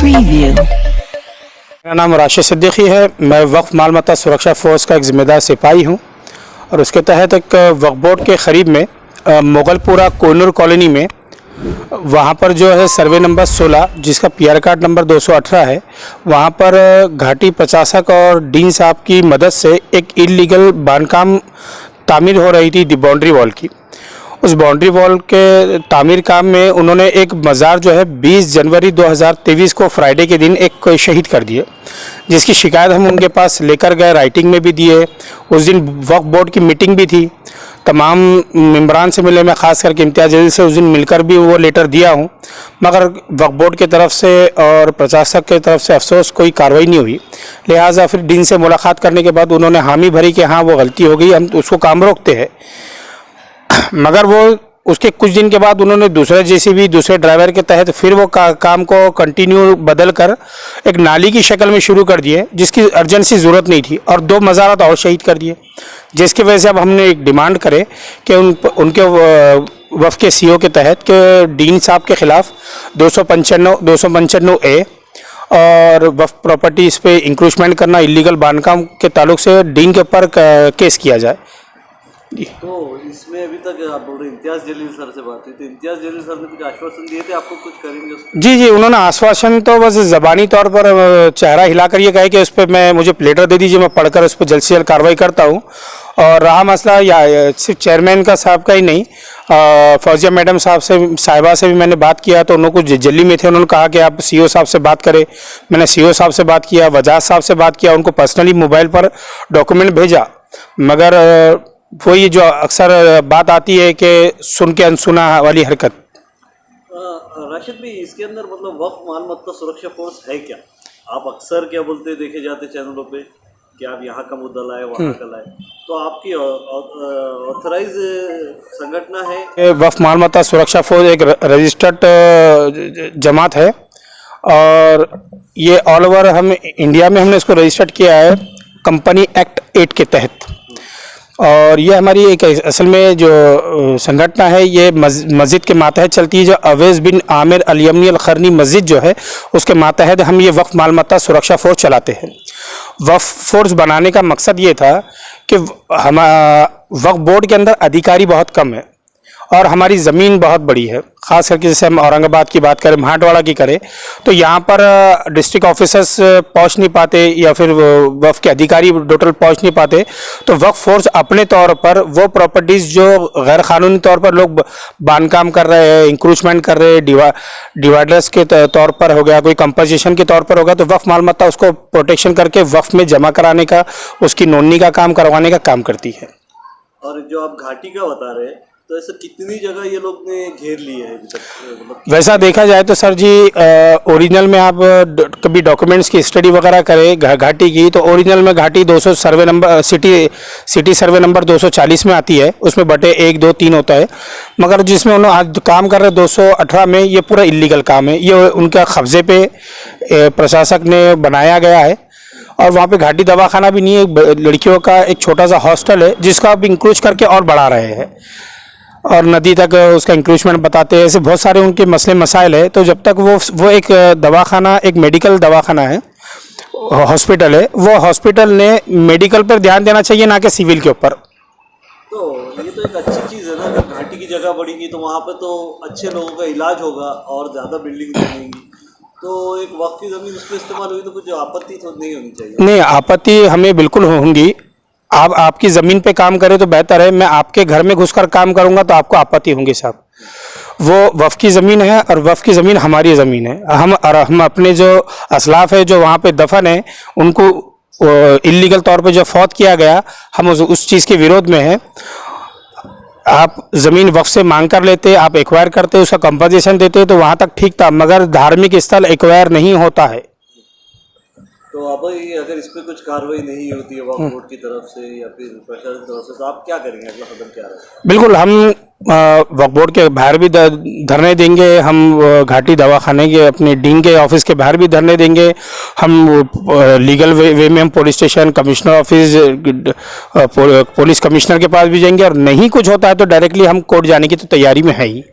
Preview. मेरा नाम राशिद सिद्दीकी है। मैं वक्फ मालमत्ता सुरक्षा फोर्स का एक ज़िम्मेदार सिपाही हूं और उसके तहत एक वक्फ बोर्ड के क़रीब में मुगलपुरा कोनूर कॉलोनी में वहां पर जो है सर्वे नंबर 16 जिसका पीआर कार्ड नंबर 218 है, वहां पर घाटी प्रशासक और डीन साहब की मदद से एक इलीगल बांधकाम तामीर हो रही थी बाउंड्री वॉल की। उस बाउंड्री वॉल के तामीर काम में उन्होंने एक मज़ार जो है 20 जनवरी 2023 को फ्राइडे के दिन एक शहीद कर दिए, जिसकी शिकायत हम उनके पास लेकर गए, राइटिंग में भी दिए। उस दिन वक्फ बोर्ड की मीटिंग भी थी, तमाम मेंबरान से मिले, मैं ख़ास करके इम्तियाज़ जलील से उस दिन मिलकर भी वो लेटर दिया हूँ, मगर वक्फ बोर्ड की तरफ से और प्रशासक की तरफ से अफसोस कोई कार्रवाई नहीं हुई। लिहाजा फिर डीन से मुलाकात करने के बाद उन्होंने हामी भरी कि हाँ वो गलती हो गई, हम उसको काम रोकते हैं। मगर वो उसके कुछ दिन के बाद उन्होंने दूसरे जेसीबी दूसरे ड्राइवर के तहत फिर वो काम को कंटिन्यू बदल कर एक नाली की शक्ल में शुरू कर दिए, जिसकी अर्जेंसी ज़रूरत नहीं थी, और 2 मज़ारात और शहीद कर दिए, जिसकी वजह से अब हमने एक डिमांड करे कि उनके वफ़ के सीओ के तहत कि डीन साहब के ख़िलाफ़ 295 ए और वफ़ प्रॉपर्टीज़ पे इंक्रोचमेंट करना, इलीगल बांधकाम के ताल्लुक से डीन के ऊपर केस किया जाए। तो इसमें अभी तक आप बोल रहे इम्तियाज़ जलील सर से बात हुई, तो इम्तियाज़ जलील सर ने कुछ आश्वासन दिए थे आपको, कुछ करेंगे उसको? जी, उन्होंने आश्वासन तो बस ज़बानी तौर पर चेहरा हिलाकर ये कहे कि उस पर मैं मुझे लेटर दे दीजिए, मैं पढ़कर उस पर जल्द से जल्द कार्रवाई करता हूँ। और रहा मसला या सिर्फ चेयरमैन का साहब का ही नहीं, फौजिया मैडम साहिबा से भी मैंने बात किया, तो उन्होंने कुछ दिल्ली में थे, उन्होंने कहा कि आप सीओ साहब से बात करें। मैंने सीओ साहब से बात किया, वजाज साहब से बात किया, उनको पर्सनली मोबाइल पर डॉक्यूमेंट भेजा, मगर वो ये जो अक्सर बात आती है कि सुन के अनसुना वाली हरकत। राशिद भाई, इसके अंदर मतलब वक्फ मालमत्ता सुरक्षा फोर्स है क्या? आप अक्सर क्या बोलते देखे जाते चैनलों पे कि आप यहाँ का मुद्दा लाए वहाँ का लाए, तो आपकी ऑथराइज संगठन है? वक्फ मालमत्ता सुरक्षा फोर्स एक रजिस्टर्ड जमात है और ये ऑल ओवर हम इंडिया में हमने इसको रजिस्टर्ड किया है कंपनी एक्ट 8 के तहत। और ये हमारी एक असल में जो संगठन है ये मस्जिद के मातहत चलती है, जो अवैस बिन आमिर अल यमनी अल खरनी मस्जिद जो है उसके मातहत हम ये वक्फ मालमत्ता सुरक्षा फोर्स चलाते हैं। वक्फ फोर्स बनाने का मकसद ये था कि हम वक्फ बोर्ड के अंदर अधिकारी बहुत कम है और हमारी ज़मीन बहुत बड़ी है, ख़ास करके जैसे हम औरंगाबाद की बात करें, महाटवाड़ा की करें, तो यहाँ पर डिस्ट्रिक्ट ऑफिसर्स पहुँच नहीं पाते या फिर वक्फ के अधिकारी टोटल पहुँच नहीं पाते। तो वक्फ फोर्स अपने तौर पर वो प्रॉपर्टीज़ जो गैर कानूनी तौर पर लोग बांधकाम कर रहे हैं, इंक्रोचमेंट कर रहे हैं, डिवाइडर्स के तौर पर हो गया, कोई कंपनसेशन के तौर पर होगा, तो वक्फ मालमत्ता उसको प्रोटेक्शन करके वक्फ में जमा कराने का, उसकी नोटनी का काम करवाने का काम करती है। और जो आप घाटी का बता रहे हैं, तो ऐसा कितनी जगह ये लोग ने घेर लिए है अभी तक? मतलब वैसा देखा जाए तो सर जी, ओरिजिनल में आप कभी डॉक्यूमेंट्स की स्टडी वगैरह करें घाटी की, तो ओरिजिनल में घाटी 200 survey number city survey number 240 में आती है, उसमें बटे 1, 2, 3 होता है, मगर जिसमें उन्होंने आज काम कर रहे 218 में ये पूरा इलीगल काम है, ये उनका कब्जे पे प्रशासक ने बनाया गया है। और वहाँ पे घाटी दवाखाना भी नहीं है, लड़कियों का एक छोटा सा हॉस्टल है जिसका अब इंक्रोच करके और बढ़ा रहे हैं और नदी तक उसका इंक्रोचमेंट बताते हैं। ऐसे बहुत सारे उनके मसले मसाइल है। तो जब तक वो एक दवाखाना, एक मेडिकल दवाखाना है, हॉस्पिटल है, वो हॉस्पिटल ने मेडिकल पर ध्यान देना चाहिए, ना कि सिविल के ऊपर। तो ये तो एक अच्छी चीज़ है ना, अगर घाटी की जगह बढ़ेगी तो वहाँ पे तो अच्छे लोगों का इलाज होगा और ज़्यादा बिल्डिंग बनेगी, तो एक वक्त की ज़मीन उस पर इस्तेमाल हुई तो कुछ आपत्ति तो नहीं होनी चाहिए? नहीं, आपत्ति हमें बिल्कुल होंगी। आप आपकी ज़मीन पे काम करें तो बेहतर है, मैं आपके घर में घुसकर काम करूंगा तो आपको आपत्ति होंगी साहब। वो वफ़ की ज़मीन है और वफ़ की ज़मीन हमारी ज़मीन है। हम अपने जो असलाफ है जो वहाँ पे दफन है, उनको इलीगल तौर पे जो फौत किया गया, हम उस चीज़ के विरोध में हैं। आप ज़मीन वक्फ से मांग कर लेते, आप एक्वायर करते, उसका कंपनसेशन देते तो वहाँ तक ठीक था, मगर धार्मिक स्थल एक्वायर नहीं होता है। तो अब अगर इस पर कुछ कार्रवाई नहीं होती है वक्फ बोर्ड की तरफ से या फिर प्रशासन की तरफ से, तो आप क्या करेंगे? अगला कदम क्या रहेगा? बिल्कुल, हम वक्फ बोर्ड के बाहर भी धरने देंगे, हम घाटी दवाखाने के अपने डीन के ऑफिस के बाहर भी धरने देंगे, हम लीगल वे में हम police station, commissioner office, police commissioner के पास भी जाएंगे, और नहीं कुछ होता है तो डायरेक्टली हम कोर्ट जाने की तो तैयारी में है ही।